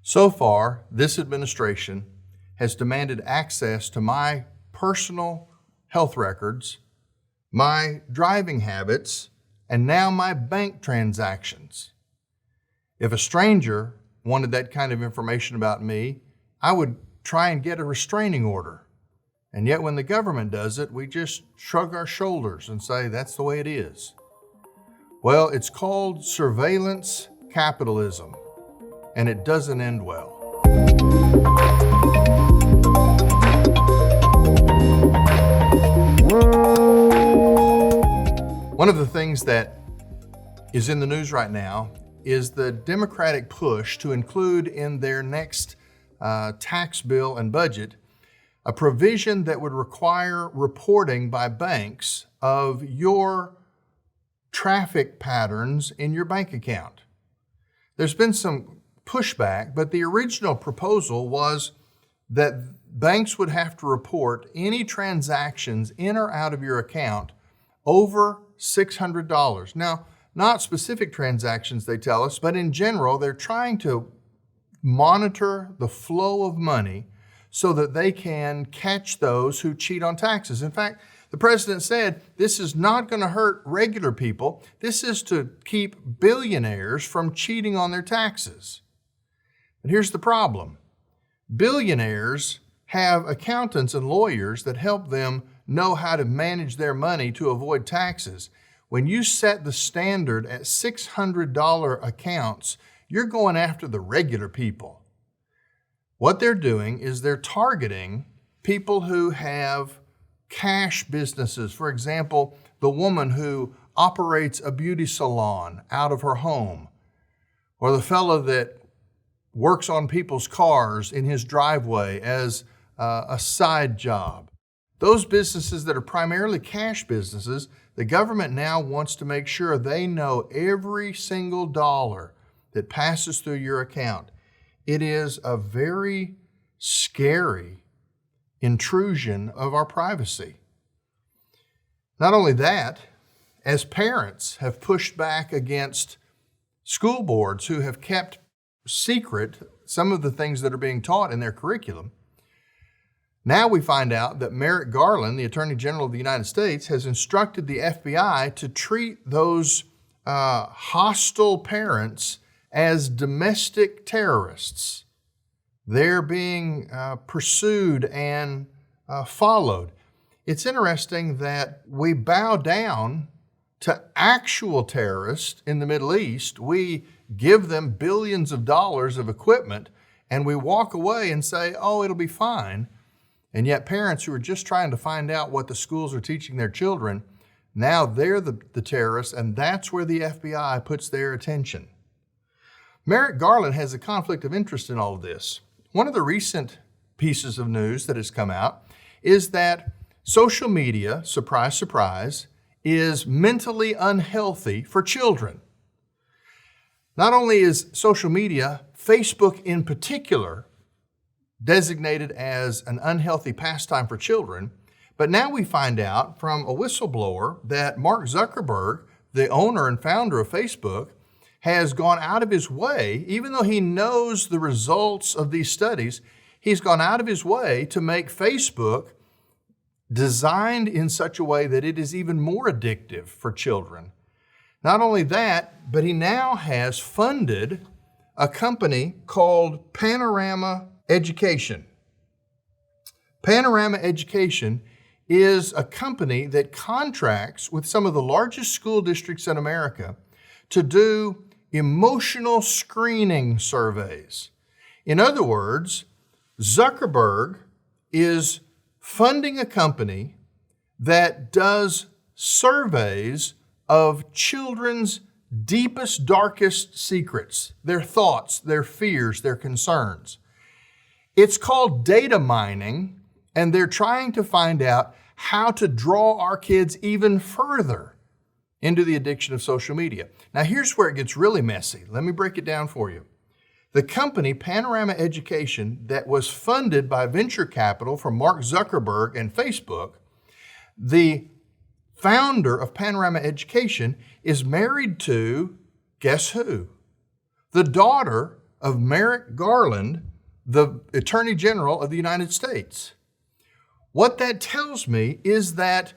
So far, this administration has demanded access to my personal health records, my driving habits, and now my bank transactions. If a stranger wanted that kind of information about me, I would try and get a restraining order. And yet when the government does it, we just shrug our shoulders and say, that's the way it is. Well, it's called surveillance capitalism, and it doesn't end well. One of the things that is in the news right now is the Democratic push to include in their next tax bill and budget a provision that would require reporting by banks of your traffic patterns in your bank account. There's been some pushback, but the original proposal was that banks would have to report any transactions in or out of your account over $600. Now, not specific transactions, they tell us, but in general, they're trying to monitor the flow of money so that they can catch those who cheat on taxes. In fact, the president said this is not going to hurt regular people. This is to keep billionaires from cheating on their taxes. But here's the problem. Billionaires have accountants and lawyers that help them know how to manage their money to avoid taxes. When you set the standard at $600 accounts, you're going after the regular people. What they're doing is they're targeting people who have cash businesses. For example, the woman who operates a beauty salon out of her home, or the fellow that works on people's cars in his driveway as a side job. Those businesses that are primarily cash businesses, the government now wants to make sure they know every single dollar that passes through your account. It is a very scary intrusion of our privacy. Not only that, as parents have pushed back against school boards who have kept secret some of the things that are being taught in their curriculum, now we find out that Merrick Garland, the Attorney General of the United States, has instructed the FBI to treat those hostile parents as domestic terrorists. They're being pursued and followed. It's interesting that we bow down to actual terrorists in the Middle East. We give them billions of dollars of equipment, and we walk away and say, oh, it'll be fine. And yet parents who are just trying to find out what the schools are teaching their children, now they're the terrorists, and that's where the FBI puts their attention. Merrick Garland has a conflict of interest in all of this. One of the recent pieces of news that has come out is that social media, surprise, surprise, is mentally unhealthy for children. Not only is social media, Facebook in particular, designated as an unhealthy pastime for children, but now we find out from a whistleblower that Mark Zuckerberg, the owner and founder of Facebook, has gone out of his way, even though he knows the results of these studies, he's gone out of his way to make Facebook designed in such a way that it is even more addictive for children. Not only that, but he now has funded a company called Panorama Education. Panorama Education is a company that contracts with some of the largest school districts in America to do emotional screening surveys. In other words, Zuckerberg is funding a company that does surveys of children's deepest, darkest secrets, their thoughts, their fears, their concerns. It's called data mining, and they're trying to find out how to draw our kids even further into the addiction of social media. Now, here's where it gets really messy. Let me break it down for you. The company, Panorama Education, that was funded by venture capital from Mark Zuckerberg and Facebook, the founder of Panorama Education is married to, guess who? The daughter of Merrick Garland, the Attorney General of the United States. What that tells me is that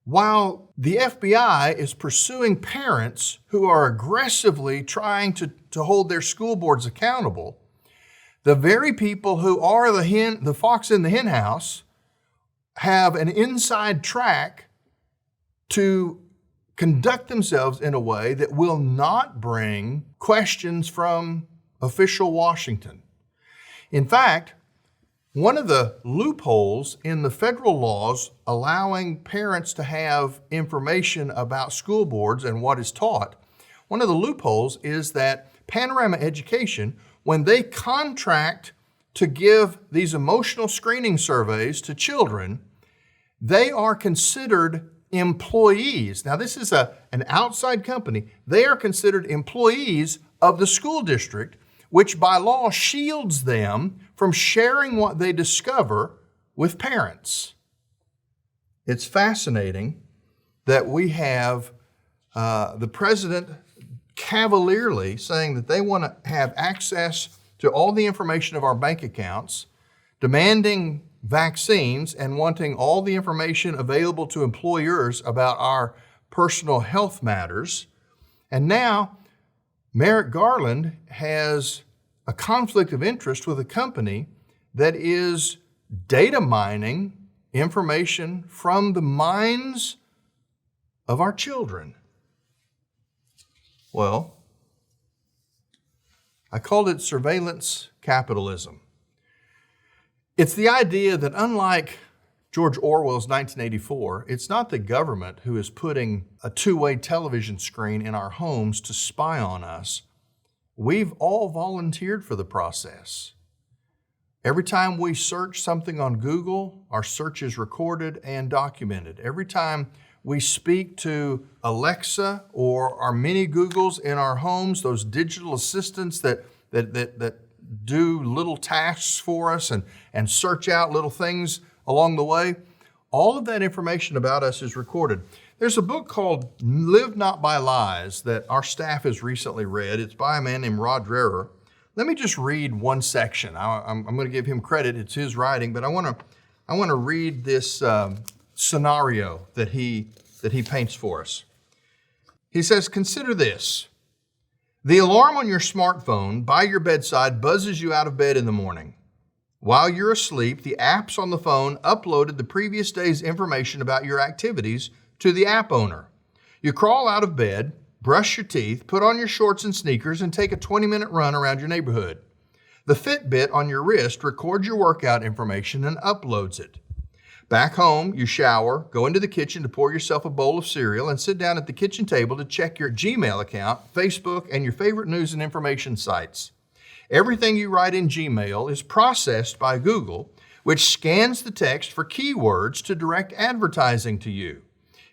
while the FBI is pursuing parents who are aggressively trying to hold their school boards accountable, the very people who are the fox in the hen house have an inside track to conduct themselves in a way that will not bring questions from official Washington. In fact, one of the loopholes in the federal laws allowing parents to have information about school boards and what is taught, one of the loopholes is that Panorama Education, when they contract to give these emotional screening surveys to children, they are considered employees. Now, this is an outside company. They are considered employees of the school district, which by law shields them from sharing what they discover with parents. It's fascinating that we have the president cavalierly saying that they want to have access to all the information of our bank accounts, demanding vaccines and wanting all the information available to employers about our personal health matters. And now Merrick Garland has a conflict of interest with a company that is data mining information from the minds of our children. Well, I called it surveillance capitalism. It's the idea that unlike George Orwell's 1984, it's not the government who is putting a two-way television screen in our homes to spy on us. We've all volunteered for the process. Every time we search something on Google, our search is recorded and documented. Every time we speak to Alexa or our mini Googles in our homes, those digital assistants that do little tasks for us and search out little things along the way, all of that information about us is recorded. There's a book called Live Not by Lies that our staff has recently read. It's by a man named Dreher. Let me just read one section. I'm going to give him credit. It's his writing, but I want to read this scenario that he paints for us. He says, consider this. The alarm on your smartphone by your bedside buzzes you out of bed in the morning. While you're asleep, the apps on the phone uploaded the previous day's information about your activities to the app owner. You crawl out of bed, brush your teeth, put on your shorts and sneakers, and take a 20-minute run around your neighborhood. The Fitbit on your wrist records your workout information and uploads it. Back home, you shower, go into the kitchen to pour yourself a bowl of cereal, and sit down at the kitchen table to check your Gmail account, Facebook, and your favorite news and information sites. Everything you write in Gmail is processed by Google, which scans the text for keywords to direct advertising to you.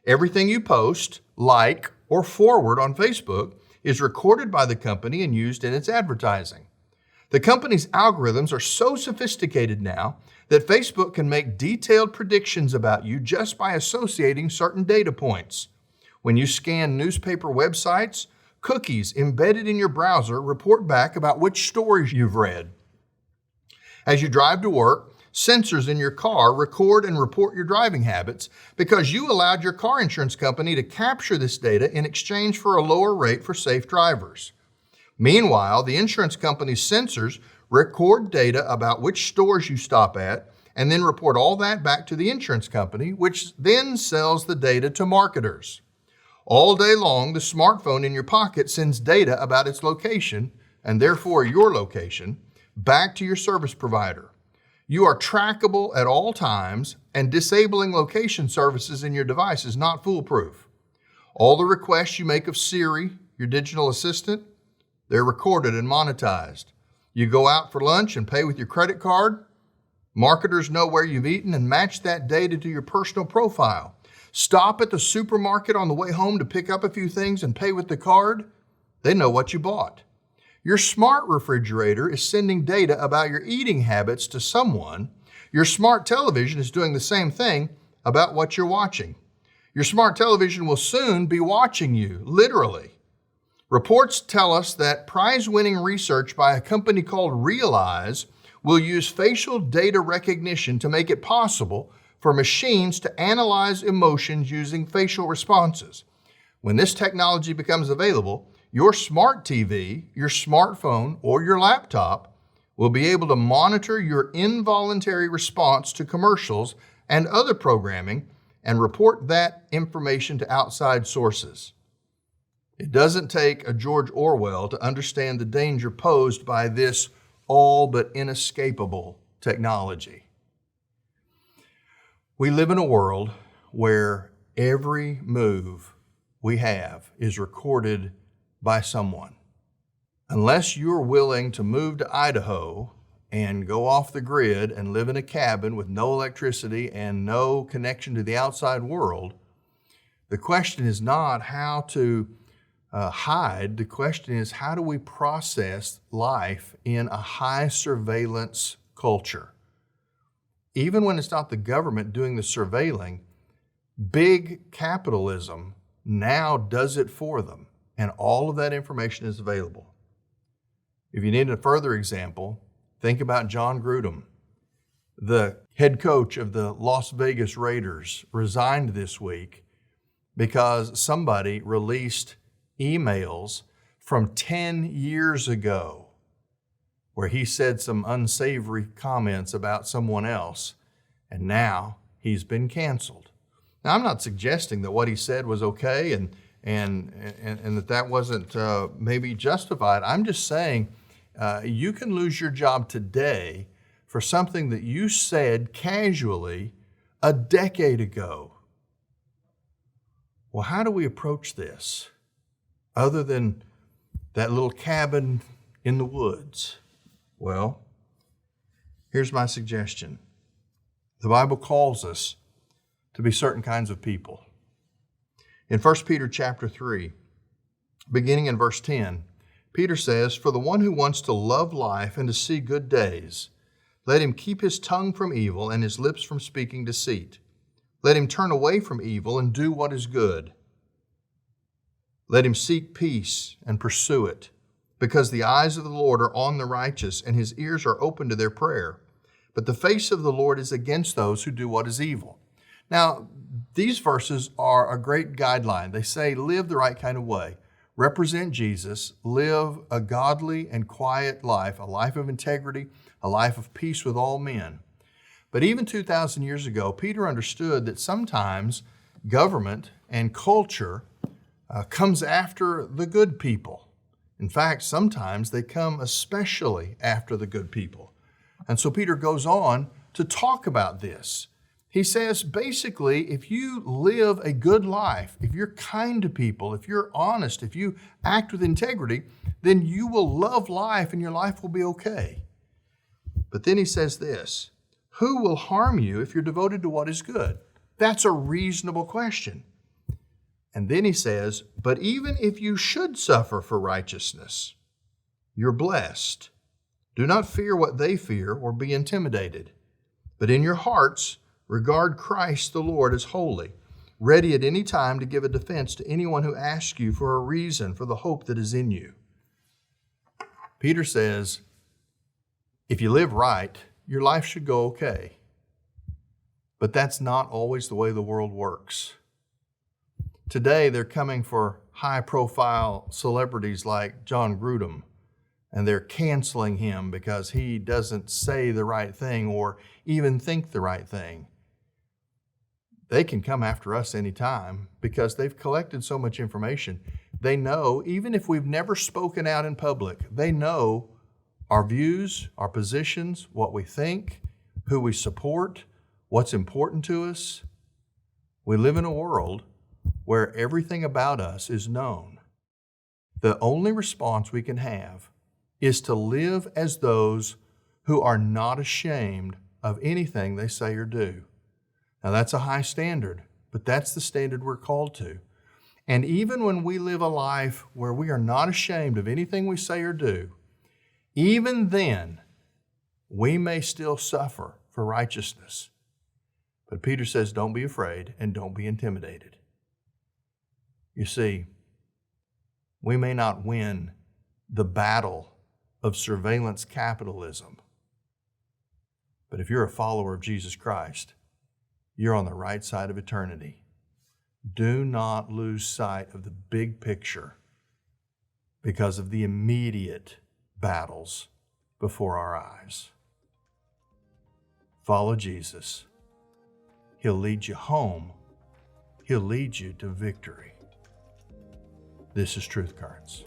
Everything you post, like, or forward on Facebook is recorded by the company and used in its advertising. The company's algorithms are so sophisticated now that Facebook can make detailed predictions about you just by associating certain data points. When you scan newspaper websites, cookies embedded in your browser report back about which stories you've read. As you drive to work, sensors in your car record and report your driving habits because you allowed your car insurance company to capture this data in exchange for a lower rate for safe drivers. Meanwhile, the insurance company's sensors record data about which stores you stop at and then report all that back to the insurance company, which then sells the data to marketers. All day long, the smartphone in your pocket sends data about its location, and therefore your location, back to your service provider. You are trackable at all times, and disabling location services in your device is not foolproof. All the requests you make of Siri, your digital assistant, they're recorded and monetized. You go out for lunch and pay with your credit card. Marketers know where you've eaten and match that data to your personal profile. Stop at the supermarket on the way home to pick up a few things and pay with the card. They know what you bought. Your smart refrigerator is sending data about your eating habits to someone. Your smart television is doing the same thing about what you're watching. Your smart television will soon be watching you, literally. Reports tell us that prize-winning research by a company called Realize will use facial data recognition to make it possible for machines to analyze emotions using facial responses. When this technology becomes available, your smart TV, your smartphone, or your laptop will be able to monitor your involuntary response to commercials and other programming and report that information to outside sources. It doesn't take a George Orwell to understand the danger posed by this all but inescapable technology. We live in a world where every move we have is recorded by someone. Unless you're willing to move to Idaho and go off the grid and live in a cabin with no electricity and no connection to the outside world, the question is not how to hide. The question is, how do we process life in a high surveillance culture? Even when it's not the government doing the surveilling, big capitalism now does it for them, and all of that information is available. If you need a further example, think about John Grudem. The head coach of the Las Vegas Raiders resigned this week because somebody released emails from 10 years ago where he said some unsavory comments about someone else, and now he's been canceled. Now, I'm not suggesting that what he said was okay and that wasn't maybe justified. I'm just saying you can lose your job today for something that you said casually a decade ago. Well, how do we approach this other than that little cabin in the woods? Well, here's my suggestion. The Bible calls us to be certain kinds of people. In 1 Peter chapter 3, beginning in verse 10, Peter says, "For the one who wants to love life and to see good days, let him keep his tongue from evil and his lips from speaking deceit. Let him turn away from evil and do what is good. Let him seek peace and pursue it, because the eyes of the Lord are on the righteous and his ears are open to their prayer. But the face of the Lord is against those who do what is evil." Now, these verses are a great guideline. They say live the right kind of way. Represent Jesus, live a godly and quiet life, a life of integrity, a life of peace with all men. But even 2,000 years ago, Peter understood that sometimes government and culture comes after the good people. In fact, sometimes they come especially after the good people. And so Peter goes on to talk about this. He says, basically, if you live a good life, if you're kind to people, if you're honest, if you act with integrity, then you will love life and your life will be okay. But then he says this, who will harm you if you're devoted to what is good? That's a reasonable question. And then he says, but even if you should suffer for righteousness, you're blessed. Do not fear what they fear or be intimidated. But in your hearts, regard Christ the Lord as holy, ready at any time to give a defense to anyone who asks you for a reason for the hope that is in you. Peter says, if you live right, your life should go okay. But that's not always the way the world works. Today, they're coming for high-profile celebrities like John Grudem, and they're canceling him because he doesn't say the right thing or even think the right thing. They can come after us anytime because they've collected so much information. They know, even if we've never spoken out in public, they know our views, our positions, what we think, who we support, what's important to us. We live in a world where everything about us is known. The only response we can have is to live as those who are not ashamed of anything they say or do. Now that's a high standard, but that's the standard we're called to. And even when we live a life where we are not ashamed of anything we say or do, even then, we may still suffer for righteousness. But Peter says, don't be afraid and don't be intimidated. You see, We may not win the battle of surveillance capitalism, but if you're a follower of Jesus Christ, you're on the right side of eternity. Do not lose sight of the big picture because of the immediate battles before our eyes. Follow Jesus. He'll lead you home. He'll lead you to victory. This is Truth Currents.